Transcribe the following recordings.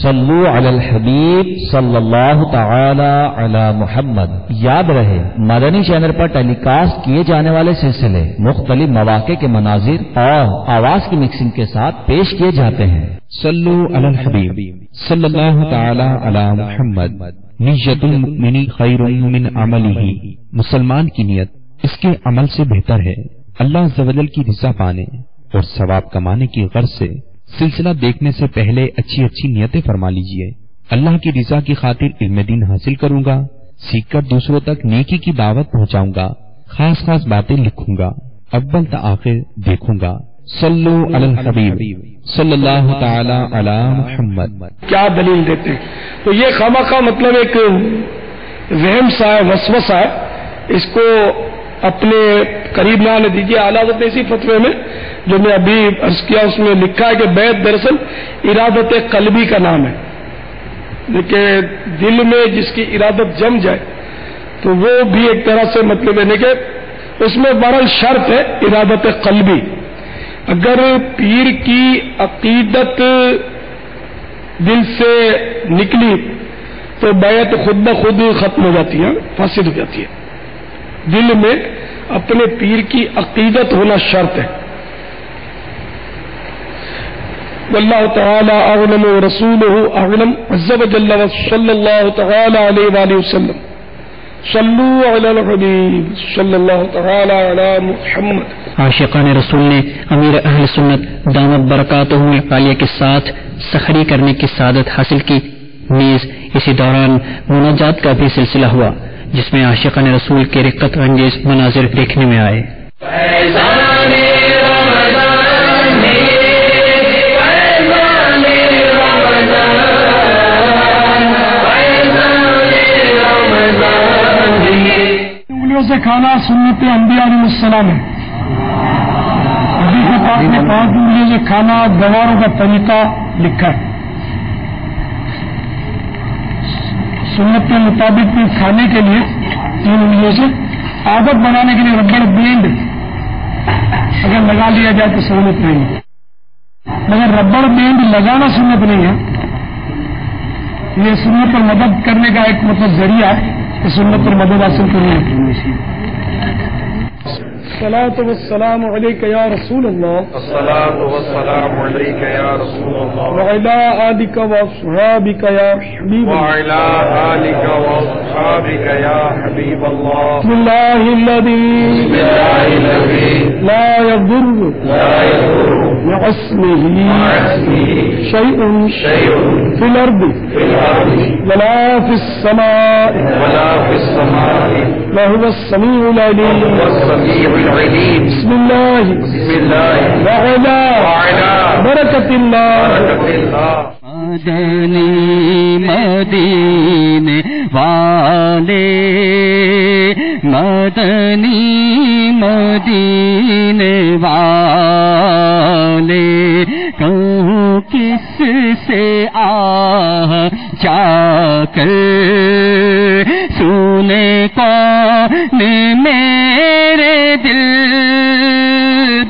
صلو علی الحبیب صلی اللہ تعالی علی محمد۔ یاد رہے مدنی چینل پر ٹیلی کاسٹ کیے جانے والے سلسلے مختلف مواقع کے مناظر اور آواز کی مکسنگ کے ساتھ پیش کیے جاتے ہیں۔ صلو علی الحبیب صلی اللہ تعالی علی محمد۔ نیت المؤمن خیر من عملہ، مسلمان کی نیت اس کے عمل سے بہتر ہے۔ اللہ عز و جل کی رضا پانے اور ثواب کمانے کی غرض سے سلسلہ دیکھنے سے پہلے اچھی اچھی نیتیں فرما لیجئے۔ اللہ کی رضا کی خاطر علم دین حاصل کروں گا، سیکھ کر دوسروں تک نیکی کی دعوت پہنچاؤں گا، خاص خاص باتیں لکھوں گا، اول تا آخر دیکھوں گا۔ صلو علی الحبیب صلی اللہ تعالی علی محمد۔ کیا دلیل دیتے ہیں؟ تو یہ خواہ مطلب ایک وہم سا ہے، وسوسہ ہے، اس کو اپنے قریب نہ آنے دیجیے۔ اعلیٰ حضرت اسی فتوے میں جو میں ابھی عرض کیا اس میں لکھا ہے کہ بیت دراصل ارادت قلبی کا نام ہے، لیکن دل میں جس کی ارادت جم جائے تو وہ بھی ایک طرح سے مطلب ہے کہ اس میں بہرحال شرط ہے ارادت قلبی۔ اگر پیر کی عقیدت دل سے نکلی تو بیعت خود بخود ختم ہو جاتی ہے، فاسد ہو جاتی ہے۔ دل میں اپنے پیر کی عقیدت ہونا شرط ہے۔ واللہ تعالی اعلم ورسولہ اعلم عز وجل صلی اللہ تعالی علیہ وآلہ وسلم۔ صلو علی الحبیب صلی اللہ تعالی علی محمد۔ عاشقان رسول نے امیر اہل سنت دامت برکاتہ عالیہ کے ساتھ سخری کرنے کی سعادت حاصل کی۔ نیز اسی دوران مناجات کا بھی سلسلہ ہوا جس میں عاشقان رسول کے رقت انگیز مناظر دیکھنے میں آئے۔ انگلیوں سے کھانا سنت انبیاء علیہ السلام ہے۔ حدیث پاک میں 5 انگلیوں سے کھانا گواروں کا طریقہ لکھا ہے۔ سنت کے مطابق کھانے کے لیے 3 انگلیوں سے، عادت بنانے کے لیے ربڑ بینڈ اگر لگا لیا جائے تو سہولت نہیں ہے، مگر ربڑ بینڈ لگانا سنت نہیں ہے۔ یہ سنت پر مدد کرنے کا ایک مطلب ذریعہ ہے کہ سنت پر مدد حاصل کرنی ہے۔ الصلاة والسلام علیک یا رسول اللہ، الصلاة والسلام علیک یا رسول اللہ، وعلی آلک واصحابک یا حبیب اللہ، وعلی آلک واصحابک یا حبیب اللہ۔ بسم اللہ الذی لا یضر مع اسمہ شیء فی الارض ولا فی السماء وهو السمیع العلیم۔ بسم اللہ وعلا برکت اللہ۔ مدنی مدینے والے، مدنی مدینے والے، کہوں کس سے آہ جا کر سنے کون میرے دل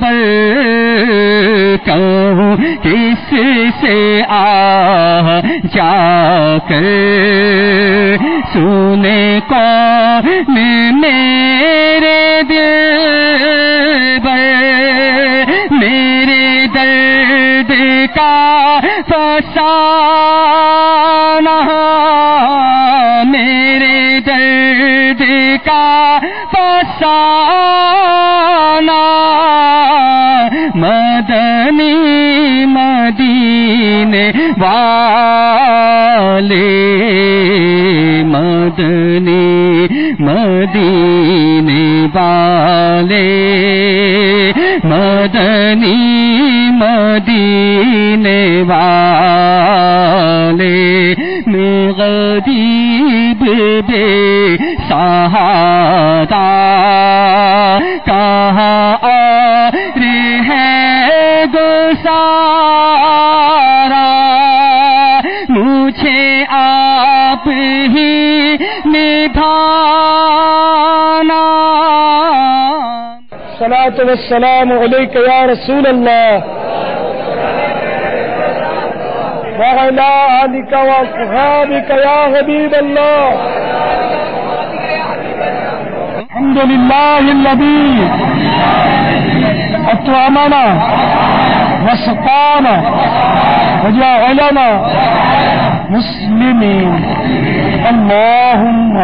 پر، کہوں کس سے آہ جا کر سنے کون میرے دل پر، میرے درد کا فسانہ، میرے درد کا فسانہ، مدنی مدینے والے، مدنی مدینے والے، مدنی مدینے والے، میں غریب بے سہارا کہاں اور ہے گزارا، مجھے آپ ہی نبھانا۔ الصلاة والسلام علیک یا رسول اللہ، وعلى آلك وأصحابك يا حبيب الله. الحمد لله الذي أطعمنا وسقانا وجعلنا مسلمين. اللهم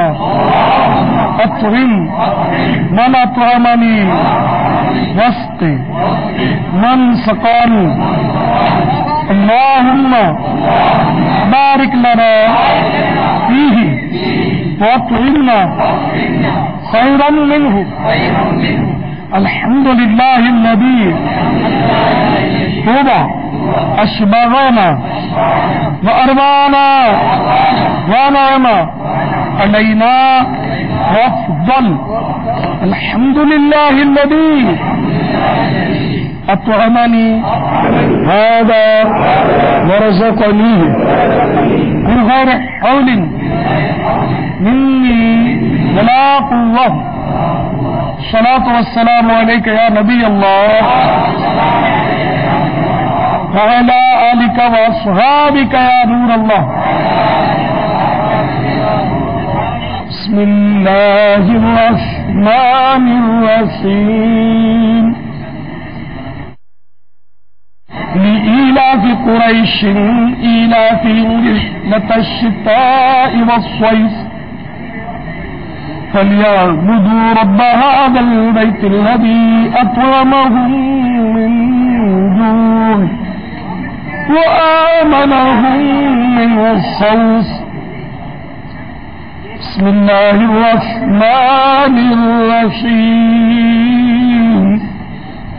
أطعم من أطعمني واسق من سقاني. اللهم بارك لنا فيه وأطعمنا خيرا منه. الحمد لله الذي طوبى أشبعنا وأروانا ونعم علينا وأفضل. الحمد لله الذي أطعمني هذا ورزقني من غير حول مني ولا قوة. الصلاة والسلام عليك يا نبي الله وعلى آلك وأصحابك يا نور الله. بسم الله الرحمن الرحيم. لإيلاف قريش إيلافهم رحلة الشتاء والصيف فليعبدوا رب هذا البيت الذي أطعمهم من جوع وآمنهم من خوف. بسم الله الرحمن الرحيم.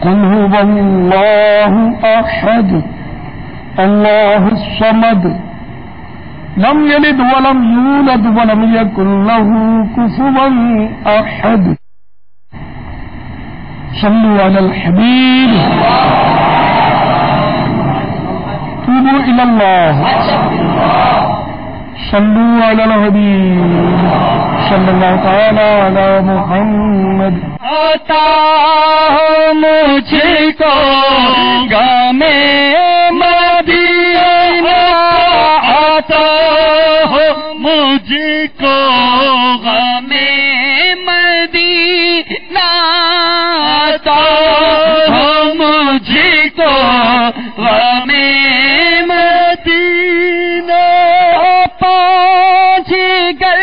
قل هو الله أحد الله الصمد لم يلد ولم يولد ولم يكن له كفوا أحد. صلوا على الحبيب. توبوا إلى الله. صلوا على الحبيب صلی اللہ تعالی علی محمد. آتا ہو مجھ کو غم مدینہ، آتا ہو مجھ کو غم مدینہ، آتا ہو مجھ کو غم مدینہ. پانچ گل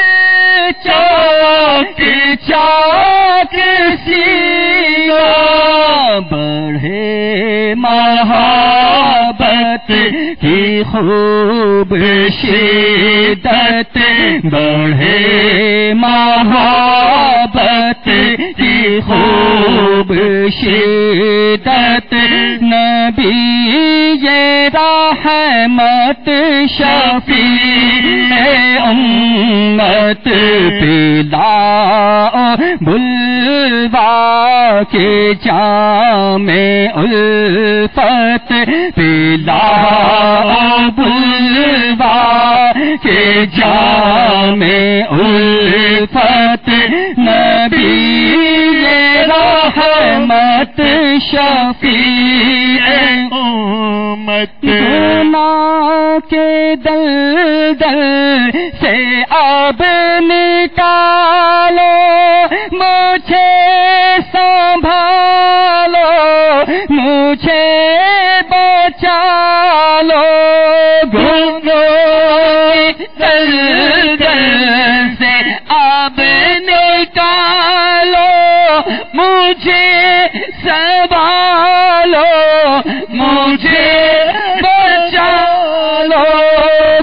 چاک چاک سینا، بڑھے محبت کی خوب شدت، بڑھے محبت کی خوب شدت. نبی یہ رحمت شفیع امت، پلاؤ بلوا کے جام الفت، پلاؤ بلوا کے جام الفت. نبی یہ رحمت شفیع امت. گناہ کے دلدل سے اب نکالو، مجھے سنبھالو، مجھے بچا لو. گناہ کے دلدل سے اب نکالو، مجھے سنبھالو، مجھے بچا لو.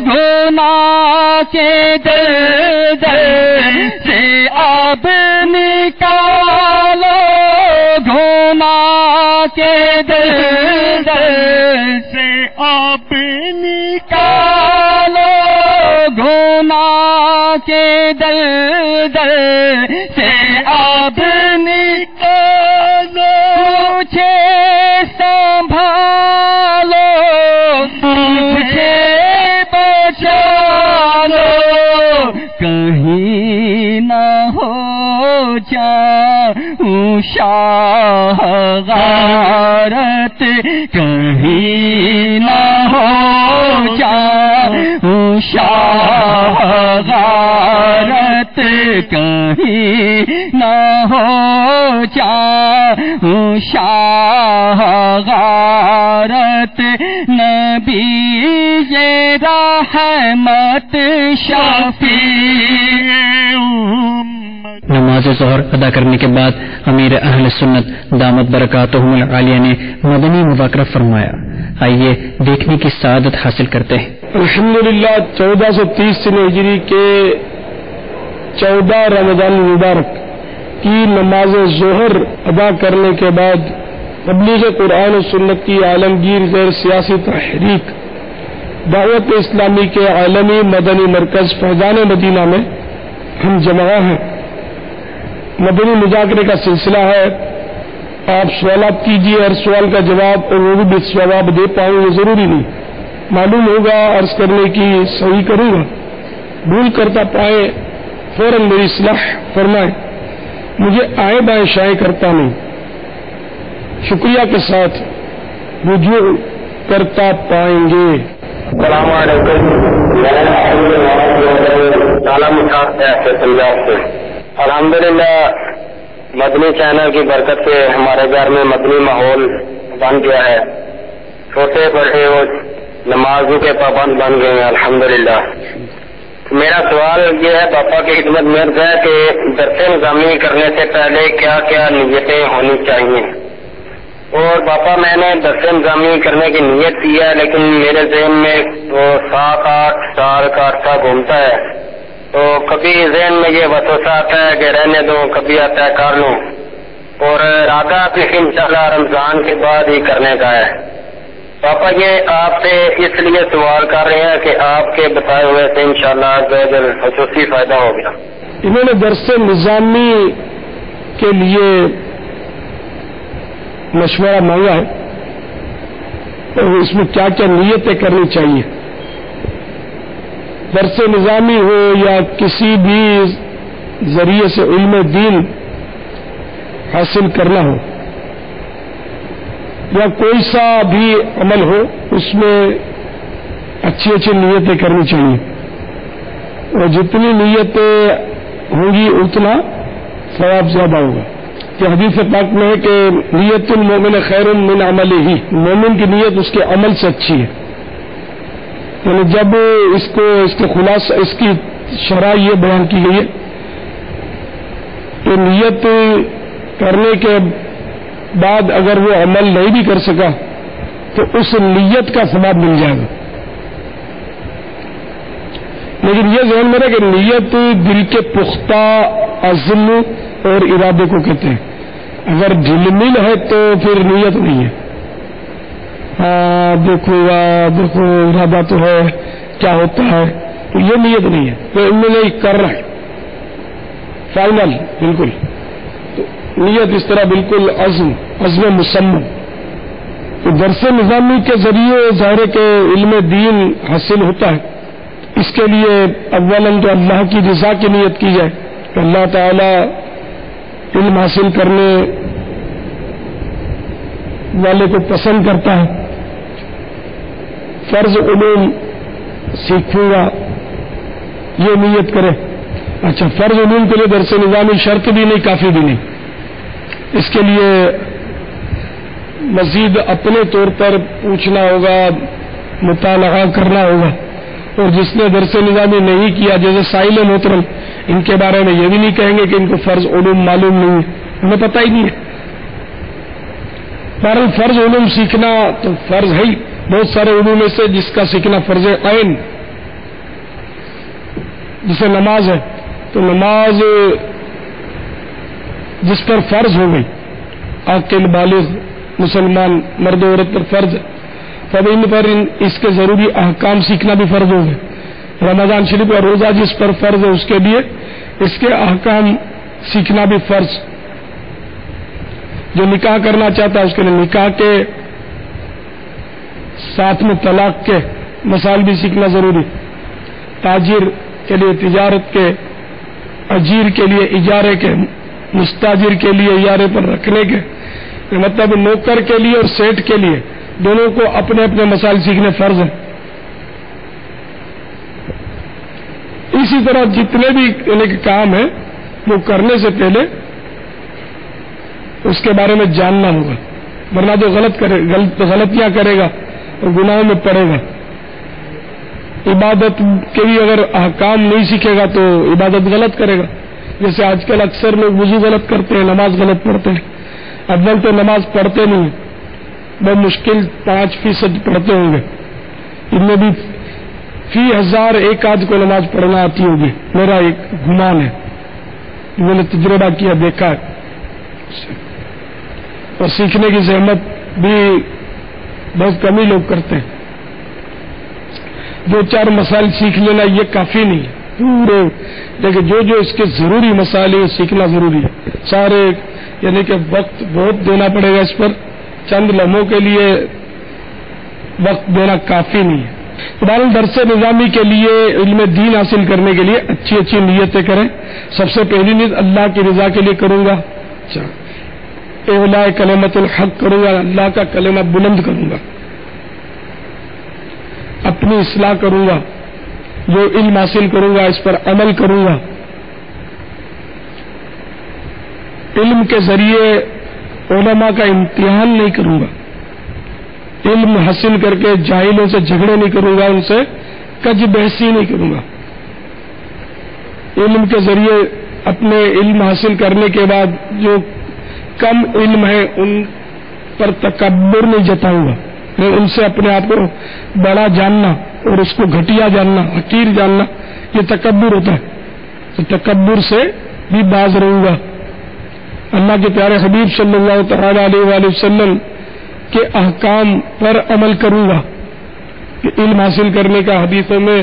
گناہ کے دلدل سے اب نکالو، گناہ کے دلدل سے اب نکالو، گناہ کے دلدل سے اب نکالو. مجھے سنبھالو، مجھے بچا لو. کہیں نہ ہو جاؤں شاہ غارت، کہیں نہ ہو جاؤں شاہ غارت کہیں نہ ہو چاہوں شاہ غارت نبی یہ رحمت شفیع نماز ظہر ادا کرنے کے بعد امیر اہل سنت دامت برکاتہم العالیہ نے مدنی مذاکرہ فرمایا. آئیے دیکھنے کی سعادت حاصل کرتے ہیں. الحمدللہ 1430 ہجری کے 14 رمضان المبارک کی نماز ظہر ادا کرنے کے بعد تبلیغ قرآن و سنت کی عالمگیر غیر سیاسی تحریک دعوت اسلامی کے عالمی مدنی مرکز فیضان مدینہ میں ہم جمع ہیں. مدنی مذاکرے کا سلسلہ ہے. آپ سوالات کیجیے، ہر سوال کا جواب اور وہ بھی ثواب دے پاؤں یہ ضروری نہیں. معلوم ہوگا عرض کرنے کی صحیح کروں گا، بھول کرتا پائے فوراً میری اصلاح فرمائے. مجھے آئیں بائیں شائیں کرتا نہیں، شکریہ کے ساتھ رجوع کرتا پائیں گے. السلام علیکم. الحمدللہ مدنی چینل کی برکت سے ہمارے گھر میں مدنی ماحول بن گیا ہے. چھوٹے بڑے اور نمازوں کے پابند بن گئے ہیں الحمدللہ. میرا سوال یہ ہے پاپا کی خدمت میں ہے کہ درس نظامی کرنے سے پہلے کیا کیا نیتیں ہونی چاہیے. اور پاپا میں نے درس نظامی کرنے کی نیت کی ہے، لیکن میرے ذہن میں وہ 7-8 سال کا عرصہ گھومتا ہے، تو کبھی ذہن میں یہ وسوسہ آتا ہے کہ رہنے دو، کبھی آتا ہے کر لوں، اور ارادہ بھی انشاءاللہ رمضان کے بعد ہی کرنے کا ہے. پاپا یہ آپ سے اس لیے سوال کر رہے ہیں کہ آپ کے بتائے ہوئے سے انشاءاللہ خصوصی فائدہ ہو گیا. انہوں نے درس نظامی کے لیے مشورہ مانگا ہے اور اس میں کیا کیا نیتیں کرنی چاہیے. درس نظامی ہو یا کسی بھی ذریعے سے علم دین حاصل کرنا ہو یا کوئی سا بھی عمل ہو، اس میں اچھی اچھی نیتیں کرنی چاہیے، اور جتنی نیتیں ہوں گی اتنا ثواب زیادہ ہوگا. کہ حدیث پاک میں ہے کہ نیت المومن خیر من عملہ، مومن کی نیت اس کے عمل سے اچھی ہے. یعنی جب اس کے خلاصہ اس کی شرح یہ بیان کی گئی ہے کہ نیت کرنے کے بعد اگر وہ عمل نہیں بھی کر سکا تو اس نیت کا ثواب مل جائے گا. لیکن یہ ذہن میں رہے کہ نیت دل کے پختہ عزم اور ارادے کو کہتے ہیں. اگر ڈھل مل ہے تو پھر نیت نہیں ہے. ہاں دیکھو ارادہ تو ہے، کیا ہوتا ہے، تو یہ نیت نہیں ہے. تو ان میں نہیں کر رہا ہے فائنل بالکل. تو نیت اس طرح بالکل عزم مسمم. تو درس نظامی کے ذریعے ظاہر کے علم دین حاصل ہوتا ہے. اس کے لیے اولاً تو اللہ کی رضا کی نیت کی جائے کہ اللہ تعالی علم حاصل کرنے والے کو پسند کرتا ہے. فرض علوم سیکھوں گا یہ نیت کرے. اچھا، فرض علوم کے لیے درس نظامی شرط بھی نہیں، کافی بھی نہیں. اس کے لیے مزید اپنے طور پر پوچھنا ہوگا، مطالعہ کرنا ہوگا. اور جس نے درس نظامی نہیں کیا جیسے سائل محترم، ان کے بارے میں یہ بھی نہیں کہیں گے کہ ان کو فرض علوم معلوم نہیں ہے، انہیں پتہ ہی نہیں ہے. بہرحال فرض علوم سیکھنا تو فرض ہے ہی. بہت سارے علوم میں سے جس کا سیکھنا فرض عین، جسے نماز ہے، تو نماز جس پر فرض ہو گئی، عاقل بالغ مسلمان مرد و عورت پر فرض ہے، تب ان پر اس کے ضروری احکام سیکھنا بھی فرض ہو گئے. رمضان شریف کا روزہ جس پر فرض ہے اس کے لیے اس کے احکام سیکھنا بھی فرض. جو نکاح کرنا چاہتا ہے اس کے لیے نکاح کے ساتھ میں طلاق کے مسائل بھی سیکھنا ضروری. تاجر کے لیے تجارت کے، اجیر کے لیے اجارے کے، مستاجر کے لیے اجارے پر رکھنے کے، مطلب نوکر کے لیے اور سیٹ کے لیے دونوں کو اپنے اپنے مسائل سیکھنے فرض ہیں. اسی طرح جتنے بھی یعنی کہ کام ہیں وہ کرنے سے پہلے اس کے بارے میں جاننا ہوگا، ورنہ تو غلطیاں کرے گا اور گناہوں میں پڑے گا۔ عبادت کے بھی اگر احکام نہیں سیکھے گا تو عبادت غلط کرے گا۔ جیسے آج کل اکثر لوگ وضو غلط کرتے ہیں، نماز غلط پڑھتے ہیں۔ اول تو نماز پڑھتے نہیں ہیں، بہت مشکل 5% پڑھتے ہوں گے، ان میں بھی فی 1000 ایک آدھ کو نماز پڑھنا آتی ہوگی، میرا ایک گمان ہے، میں نے تجربہ کیا، دیکھا ہے، اور سیکھنے کی زحمت بھی بہت کم ہی لوگ کرتے ہیں۔ 2-4 مسائل سیکھ لینا یہ کافی نہیں ہے پورے، لیکن جو اس کے ضروری مسائل ہیں سیکھنا ضروری ہے سارے، یعنی کہ وقت بہت دینا پڑے گا اس پر، چند لمحوں کے لیے وقت دینا کافی نہیں ہے۔ بہرحال درس نظامی کے لیے، علم دین حاصل کرنے کے لیے اچھی نیتیں کریں۔ سب سے پہلی نیت اللہ کی رضا کے لیے کروں گا، اعلاء کلمۃ الحق کروں گا، اللہ کا کلمہ بلند کروں گا، اپنی اصلاح کروں گا، جو علم حاصل کروں گا اس پر عمل کروں گا، علم کے ذریعے علماء کا امتحان نہیں کروں گا، علم حاصل کر کے جاہلوں سے جھگڑے نہیں کروں گا، ان سے کج بحثی نہیں کروں گا، علم کے ذریعے اپنے علم حاصل کرنے کے بعد جو کم علم ہے ان پر تکبر نہیں جتاؤں گا، میں ان سے اپنے آپ کو بڑا جاننا اور اس کو گھٹیا جاننا، حقیر جاننا، یہ تکبر ہوتا ہے، تو تکبر سے بھی باز رہوں گا۔ اللہ کے پیارے حبیب صلی اللہ تعالی علیہ وآلہ وسلم کے احکام پر عمل کروں گا، کہ علم حاصل کرنے کا حدیثوں میں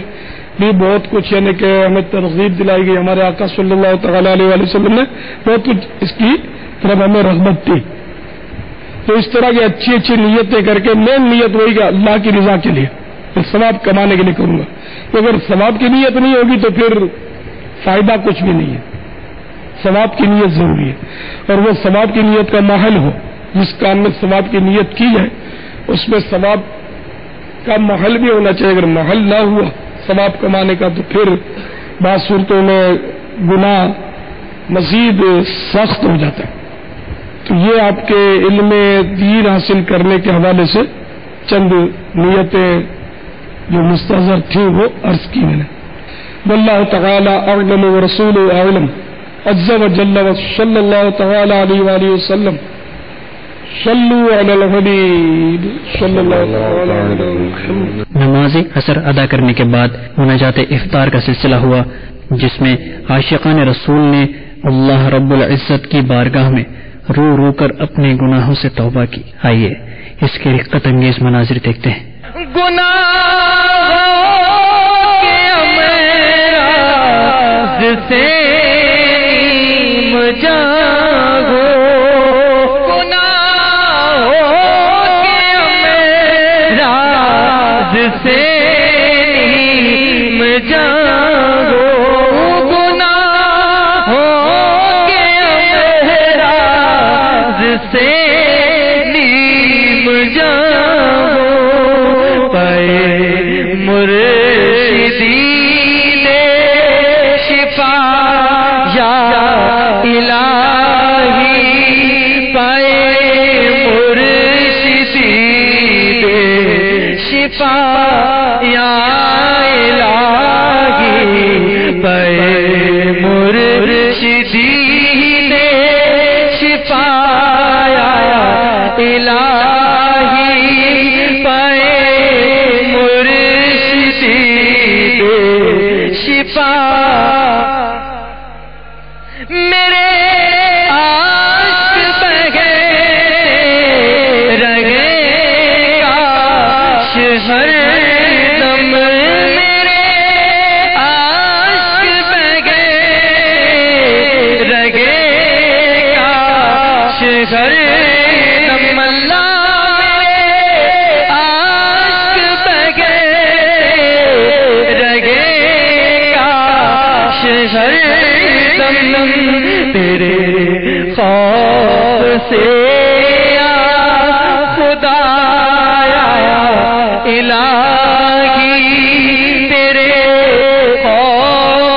بھی بہت کچھ، یعنی کہ ہمیں ترغیب دلائی گئی، ہمارے آقا صلی اللہ تعالی علیہ وآلہ وسلم نے بہت کچھ اس کی طرف ہمیں رغبت تھی۔ تو اس طرح کی اچھی نیتیں کر کے، مین نیت وہی کہ اللہ کی رضا کے لیے، ثواب کمانے کے لیے کروں گا، تو اگر ثواب کی نیت نہیں ہوگی تو پھر فائدہ کچھ بھی نہیں ہے، ثواب کی نیت ضروری ہے، اور وہ ثواب کی نیت کا محل ہو، جس کام میں ثواب کی نیت کی جائے اس میں ثواب کا محل بھی ہونا چاہیے، اگر محل نہ ہوا ثواب کمانے کا تو پھر بعض صورتوں میں گناہ مزید سخت ہو جاتا ہے۔ تو یہ آپ کے علم دین حاصل کرنے کے حوالے سے چند نیتیں جو مستحضر تھی وہ عرض کی میں نے۔ واللہ تعالی اعلم ورسولہ اعلم عز وجل وصلی اللہ تعالی علیہ وآلہ وسلم صلوا علی الحبیب صلی اللہ تعالی علیہ وسلم۔ نماز عصر ادا کرنے کے بعد مناجات افطار کا سلسلہ ہوا، جس میں عاشقان رسول نے اللہ رب العزت کی بارگاہ میں رو رو کر اپنے گناہوں سے توبہ کی۔ آئیے اس کے رقت انگیز مناظر دیکھتے ہیں۔ سے جاگو گناہوں کے راز سے جاگو گناہوں کے راز سے جاگو پے مرشدی خدا الہی تیرے خوف